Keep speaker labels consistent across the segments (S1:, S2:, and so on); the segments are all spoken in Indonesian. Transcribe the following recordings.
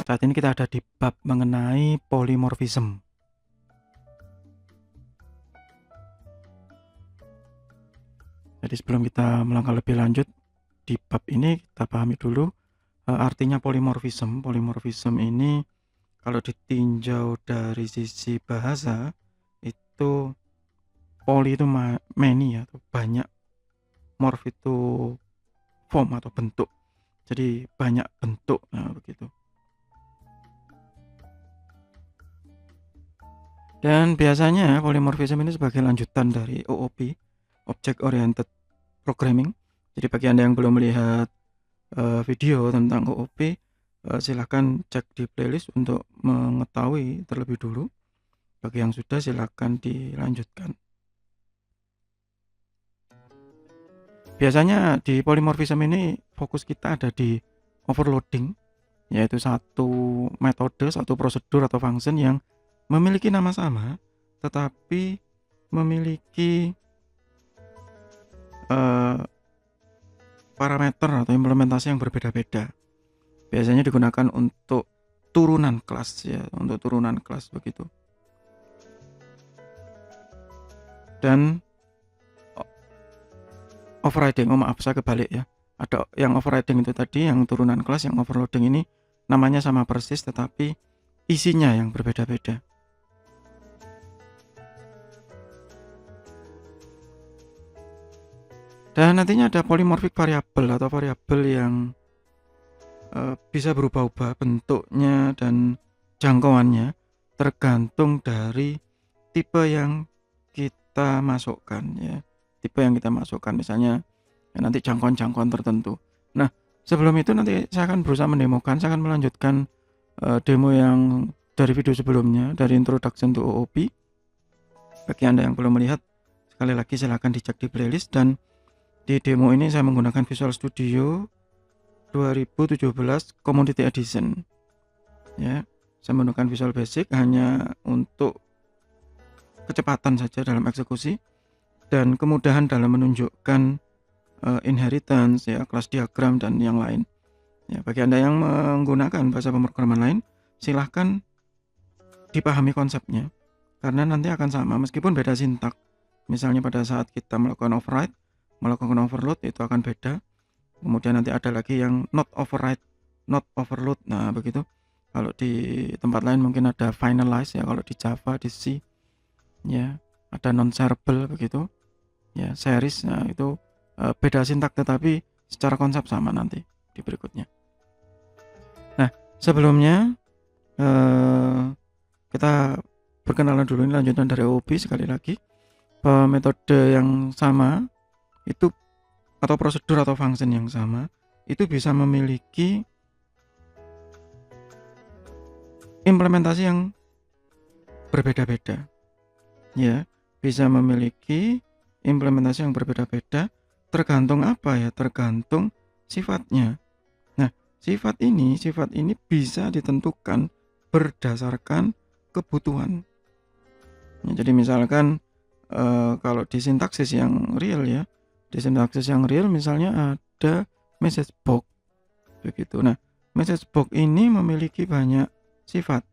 S1: Saat ini kita ada di bab mengenai polymorphism. Jadi sebelum kita melangkah lebih lanjut di bab ini, kita pahami dulu artinya polymorphism. Polymorphism ini kalau ditinjau dari sisi bahasa itu poly itu many atau banyak, morph itu form atau bentuk. Jadi banyak bentuk, nah begitu. Dan biasanya polymorphism ini sebagai lanjutan dari OOP, Object Oriented Programming. Jadi bagi Anda yang belum melihat video tentang OOP, silahkan cek di playlist untuk mengetahui terlebih dulu. Bagi yang sudah, silahkan dilanjutkan. Biasanya di polymorphism ini fokus kita ada di overloading, yaitu satu metode, satu prosedur atau function yang memiliki nama sama tetapi memiliki parameter atau implementasi yang berbeda-beda. Biasanya digunakan untuk turunan kelas, ya, untuk turunan kelas begitu. Dan overriding, maaf saya kebalik ya. Ada yang overriding itu tadi, yang turunan kelas, yang overloading ini namanya sama persis tetapi isinya yang berbeda-beda. Dan nantinya ada polymorphic variable atau variabel yang bisa berubah-ubah bentuknya dan jangkauannya tergantung dari tipe yang kita masukkan, ya. Tipe yang kita masukkan, misalnya ya, nanti jangkauan-jangkauan tertentu. Nah, sebelum itu nanti saya akan berusaha mendemokan, saya akan melanjutkan demo yang dari video sebelumnya, dari Introduction to OOP. Bagi Anda yang belum melihat, sekali lagi silahkan dicek di playlist. Dan di demo ini saya menggunakan Visual Studio 2017 Community Edition. Ya, saya menggunakan Visual Basic hanya untuk kecepatan saja dalam eksekusi dan kemudahan dalam menunjukkan inheritance, ya, kelas diagram dan yang lain. Ya, bagi Anda yang menggunakan bahasa pemrograman lain, silahkan dipahami konsepnya karena nanti akan sama meskipun beda sintak. Misalnya pada saat kita melakukan override, melakukan overload itu akan beda. Kemudian nanti ada lagi yang not override, not overload. Nah, begitu. Kalau di tempat lain mungkin ada finalize, ya, kalau di Java, di C, ya, ada non-shareable begitu. Ya, series. Nah, itu beda sintak tetapi secara konsep sama nanti di berikutnya. Nah, sebelumnya kita perkenalan dulu, ini lanjutan dari OOP sekali lagi. Metode yang sama itu atau prosedur atau function yang sama itu bisa memiliki implementasi yang berbeda-beda, ya, bisa memiliki implementasi yang berbeda-beda tergantung apa, ya, tergantung sifatnya. Nah, sifat ini bisa ditentukan berdasarkan kebutuhan, ya, jadi misalkan kalau di sintaksis yang real, ya, di sintaksis yang real misalnya ada message box begitu. Nah, message box ini memiliki banyak sifat.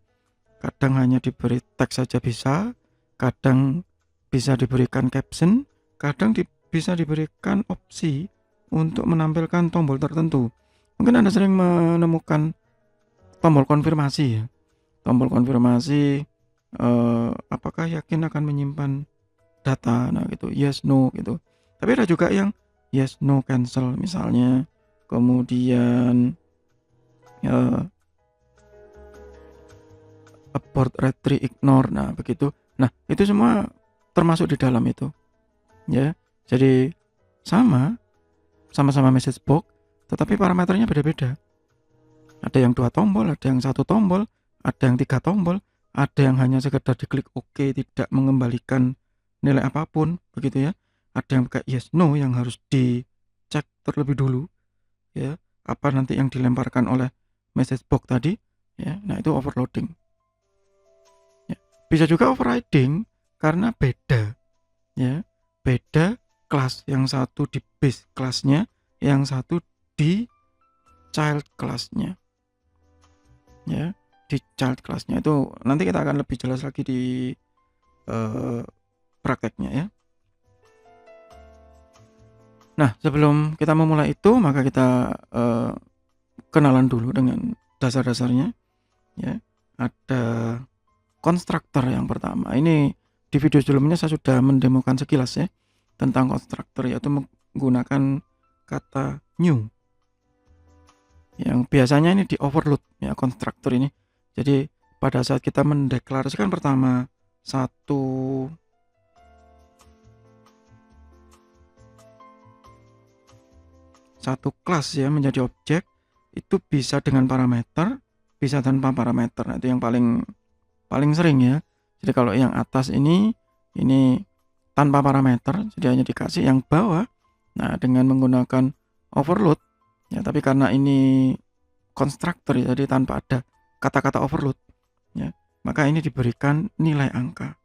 S1: Kadang hanya diberi teks saja bisa, kadang bisa diberikan caption, kadang bisa diberikan opsi untuk menampilkan tombol tertentu. Mungkin Anda sering menemukan tombol konfirmasi, ya. Tombol konfirmasi apakah yakin akan menyimpan data, nah gitu, yes no gitu. Tapi ada juga yang yes no cancel misalnya, kemudian abort, retry, ignore, nah begitu. Nah, itu semua termasuk di dalam itu, ya. Jadi sama-sama message box tetapi parameternya beda-beda. Ada yang 2 tombol, ada yang 1 tombol, ada yang 3 tombol, ada yang hanya sekedar diklik OK tidak mengembalikan nilai apapun begitu, ya. Ada yang pakai yes no yang harus dicek terlebih dulu, ya, apa nanti yang dilemparkan oleh message box tadi, ya. Nah, itu overloading, ya. Bisa juga overriding karena beda, ya, beda kelas, yang satu di base kelasnya, yang satu di child class-nya. Ya, di child class-nya itu nanti kita akan lebih jelas lagi di prakteknya ya. Nah, sebelum kita memulai itu, maka kita kenalan dulu dengan dasar-dasarnya ya. Ada konstruktor yang pertama. Ini di video sebelumnya saya sudah mendemokan sekilas ya tentang konstruktor, yaitu menggunakan kata new. Yang biasanya ini di overload ya konstruktor ini. Jadi pada saat kita mendeklarasikan pertama satu kelas ya menjadi objek, itu bisa dengan parameter, bisa tanpa parameter. Nah, itu yang paling sering ya. Jadi kalau yang atas ini tanpa parameter, jadi hanya dikasih. Yang bawah, nah dengan menggunakan overload ya, tapi karena ini konstruktor ya, jadi tanpa ada kata-kata overload ya, maka ini diberikan nilai angka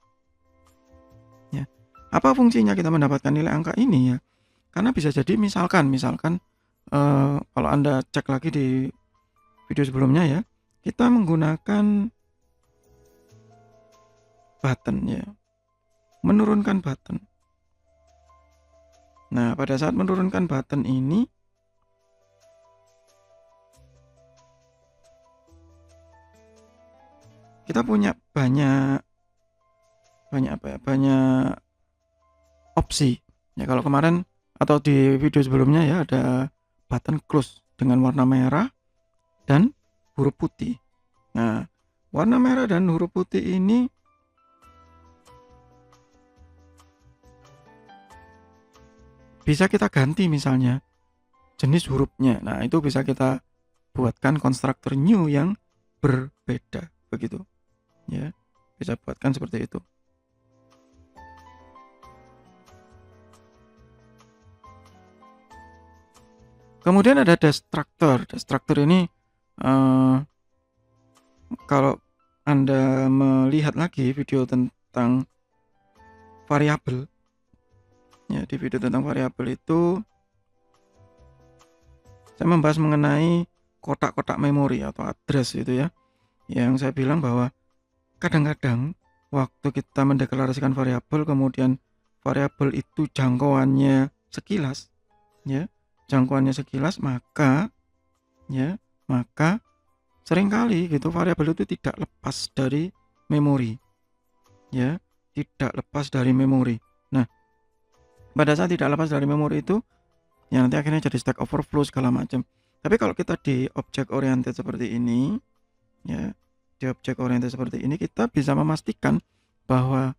S1: ya. Apa fungsinya kita mendapatkan nilai angka ini ya? Karena bisa jadi misalkan kalau Anda cek lagi di video sebelumnya ya, kita menggunakan button ya, menurunkan button. Nah, pada saat menurunkan button ini, kita punya banyak opsi ya. Kalau kemarin atau di video sebelumnya ya, ada button close dengan warna merah dan huruf putih. Nah, warna merah dan huruf putih ini bisa kita ganti misalnya jenis hurufnya. Nah, itu bisa kita buatkan konstruktor new yang berbeda begitu ya, bisa buatkan seperti itu. Kemudian ada destructor. Destructor ini kalau Anda melihat lagi video tentang variabel ya, di video tentang variabel itu saya membahas mengenai kotak-kotak memori atau address itu ya, yang saya bilang bahwa kadang-kadang waktu kita mendeklarasikan variabel, kemudian variabel itu jangkauannya sekilas ya, maka seringkali gitu variabel itu tidak lepas dari memori ya, Nah, pada saat tidak lepas dari memori itu ya, nanti akhirnya jadi stack overflow segala macam. Tapi kalau kita di object oriented seperti ini ya, kita bisa memastikan bahwa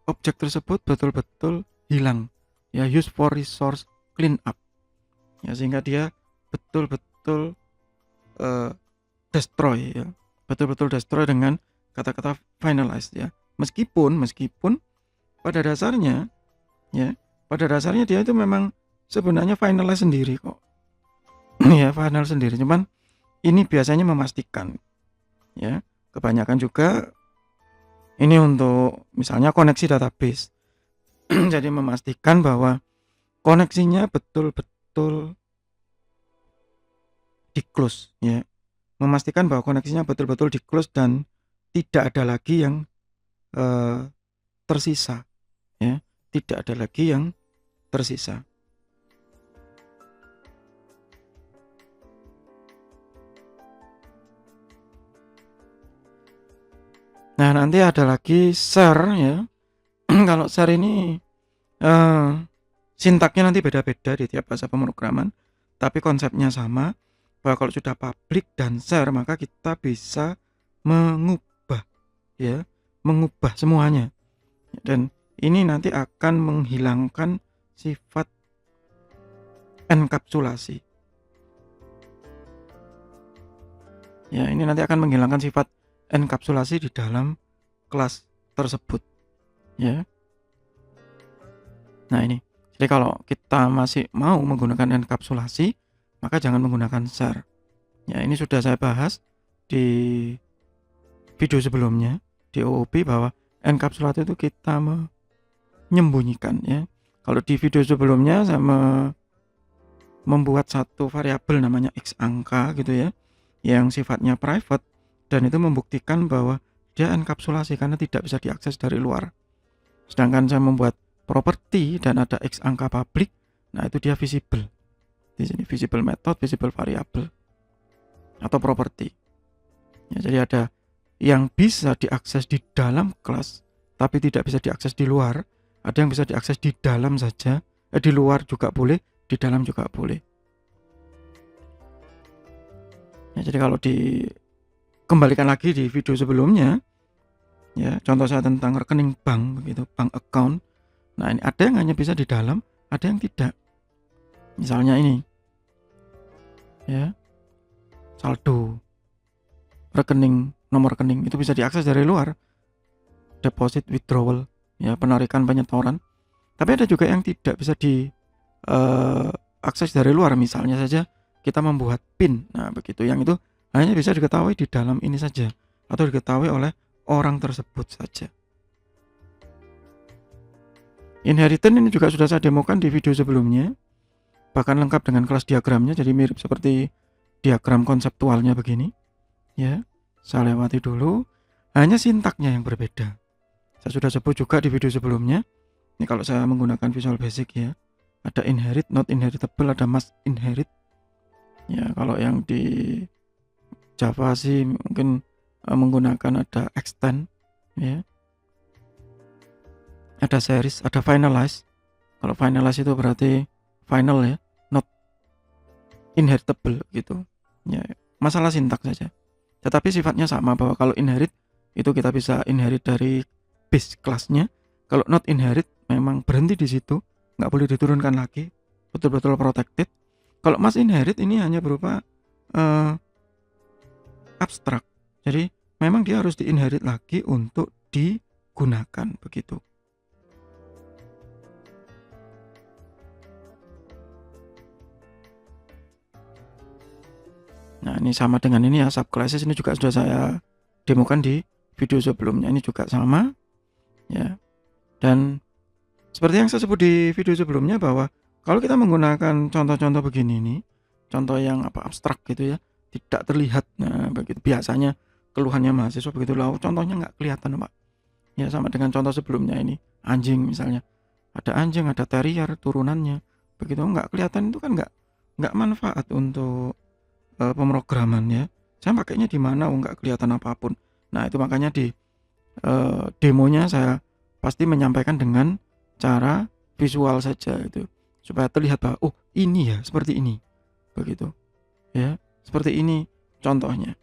S1: objek tersebut betul-betul hilang ya, use for resource clean up ya, sehingga dia betul-betul destroy ya, destroy dengan kata-kata finalized ya. Meskipun pada dasarnya dia itu memang sebenarnya finalize sendiri kok ya, final sendiri, cuman ini biasanya memastikan ya. Kebanyakan juga ini untuk misalnya koneksi database jadi memastikan bahwa koneksinya betul-betul di close ya, memastikan bahwa koneksinya betul-betul di close dan tidak ada lagi yang tersisa ya, Nah, nanti ada lagi share ya. Kalau share ini sintaknya nanti beda-beda di tiap bahasa pemrograman, tapi konsepnya sama, bahwa kalau sudah public dan share maka kita bisa mengubah semuanya. Dan ini nanti akan menghilangkan sifat enkapsulasi. Ya, ini nanti akan menghilangkan sifat enkapsulasi di dalam kelas tersebut ya. Nah, ini jadi kalau kita masih mau menggunakan enkapsulasi, maka jangan menggunakan share ya. Ini sudah saya bahas di video sebelumnya di OOP bahwa enkapsulasi itu kita menyembunyikan ya. Kalau di video sebelumnya saya membuat satu variabel namanya x angka gitu ya, yang sifatnya private, dan itu membuktikan bahwa dia enkapsulasi karena tidak bisa diakses dari luar. Sedangkan saya membuat properti dan ada x angka public, nah itu dia visible. Di sini visible method, visible variable atau properti. Ya, jadi ada yang bisa diakses di dalam kelas tapi tidak bisa diakses di luar, ada yang bisa diakses di dalam saja, di luar juga boleh, di dalam juga boleh. Ya, jadi kalau dikembalikan lagi di video sebelumnya, ya contoh saya tentang rekening bank begitu, bank account. Nah ini ada yang hanya bisa di dalam, ada yang tidak. Misalnya ini, ya saldo rekening, nomor rekening itu bisa diakses dari luar, deposit, withdrawal, ya penarikan, penyetoran. Tapi ada juga yang tidak bisa diakses dari luar, misalnya saja kita membuat PIN. Nah begitu, yang itu hanya bisa diketahui di dalam ini saja atau diketahui oleh orang tersebut saja. Inheritance ini juga sudah saya demokan di video sebelumnya, bahkan lengkap dengan kelas diagramnya, jadi mirip seperti diagram konseptualnya begini. Ya, saya lewati dulu, hanya sintaknya yang berbeda. Saya sudah sebut juga di video sebelumnya. Ini kalau saya menggunakan Visual Basic ya, ada inherit, not inheritable, ada must inherit. Ya, kalau yang di Java sih mungkin menggunakan ada extend, ya. Ada series, ada finalize. Kalau finalize itu berarti final ya, not inheritable gitu. Ya, masalah sintak saja. Tetapi sifatnya sama, bahwa kalau inherit itu kita bisa inherit dari base kelasnya. Kalau not inherit memang berhenti di situ, nggak boleh diturunkan lagi, betul-betul protected. Kalau must inherit ini hanya berupa abstrak, jadi memang dia harus diinherit lagi untuk digunakan begitu. Nah ini sama dengan ini ya, subclasses ini juga sudah saya demokan di video sebelumnya, ini juga sama ya. Dan seperti yang saya sebut di video sebelumnya, bahwa kalau kita menggunakan contoh-contoh begini nih, contoh yang abstrak gitu ya, tidak terlihat. Nah begitu biasanya keluhannya mahasiswa begitu, lah contohnya nggak kelihatan Pak. Ya sama dengan contoh sebelumnya ini, anjing misalnya, ada anjing, ada terrier turunannya, begitu nggak kelihatan, itu kan nggak manfaat untuk pemrograman ya. Saya pakainya di mana nggak kelihatan apapun. Nah itu makanya di demonya saya pasti menyampaikan dengan cara visual saja itu, supaya terlihat bahwa oh ini ya seperti ini begitu ya, seperti ini contohnya.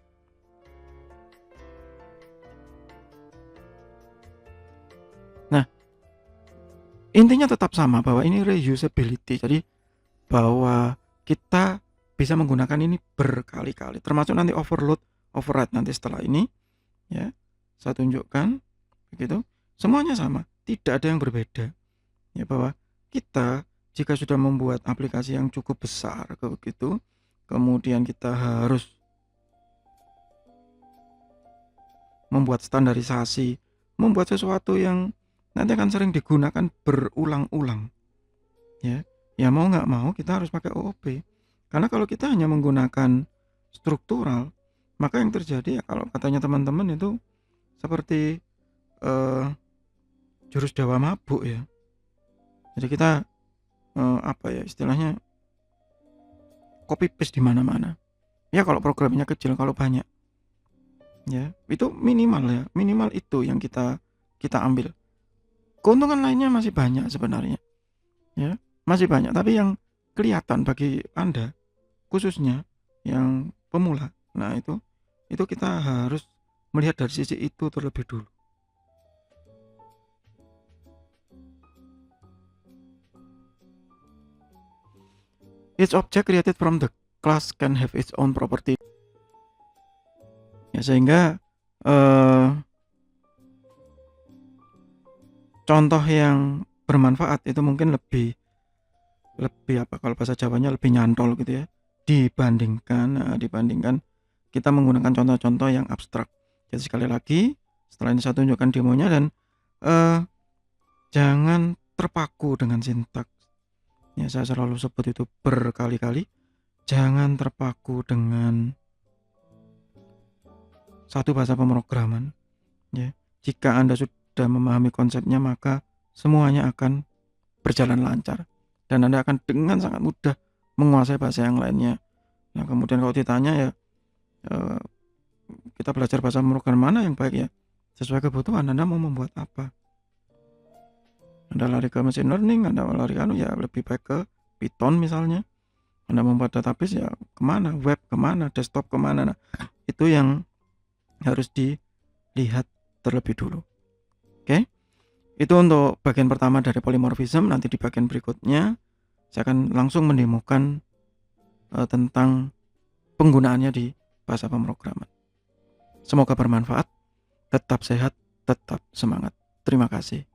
S1: Nah intinya tetap sama, bahwa ini reusability, jadi bahwa kita bisa menggunakan ini berkali-kali, termasuk nanti overload, override nanti setelah ini ya, saya tunjukkan begitu, semuanya sama, tidak ada yang berbeda ya, bahwa kita jika sudah membuat aplikasi yang cukup besar begitu, kemudian kita harus membuat standarisasi, membuat sesuatu yang nanti akan sering digunakan berulang-ulang ya, ya mau nggak mau kita harus pakai OOP. Karena kalau kita hanya menggunakan struktural, maka yang terjadi ya, kalau katanya teman-teman itu seperti jurus dawa mabuk ya. Jadi kita apa ya istilahnya, copy paste di mana-mana. Ya kalau programnya kecil, kalau banyak ya itu minimal ya, minimal itu yang kita ambil. Keuntungan lainnya masih banyak sebenarnya ya, masih banyak, tapi yang kelihatan bagi Anda khususnya yang pemula, nah itu kita harus melihat dari sisi itu terlebih dulu. Each object created from the class can have its own property. Ya, sehingga contoh yang bermanfaat itu mungkin lebih apa, kalau bahasa Jawanya lebih nyantol gitu ya, dibandingkan kita menggunakan contoh-contoh yang abstrak. Jadi sekali lagi, setelah ini saya tunjukkan demonya, dan jangan terpaku dengan sintaks. Ya, saya selalu sebut itu berkali-kali. Jangan terpaku dengan satu bahasa pemrograman, ya. Jika Anda sudah memahami konsepnya, maka semuanya akan berjalan lancar dan Anda akan dengan sangat mudah menguasai bahasa yang lainnya. Nah, kemudian kalau ditanya ya, kita belajar bahasa pemrograman mana yang baik ya? Sesuai kebutuhan Anda mau membuat apa. Anda lari ke machine learning, Anda lari ya lebih baik ke Python misalnya. Anda membuat database ya kemana, web kemana, desktop kemana. Nah, itu yang harus dilihat terlebih dulu. Oke, itu untuk bagian pertama dari polymorphism. Nanti di bagian berikutnya saya akan langsung mendemokan tentang penggunaannya di bahasa pemrograman. Semoga bermanfaat. Tetap sehat, tetap semangat. Terima kasih.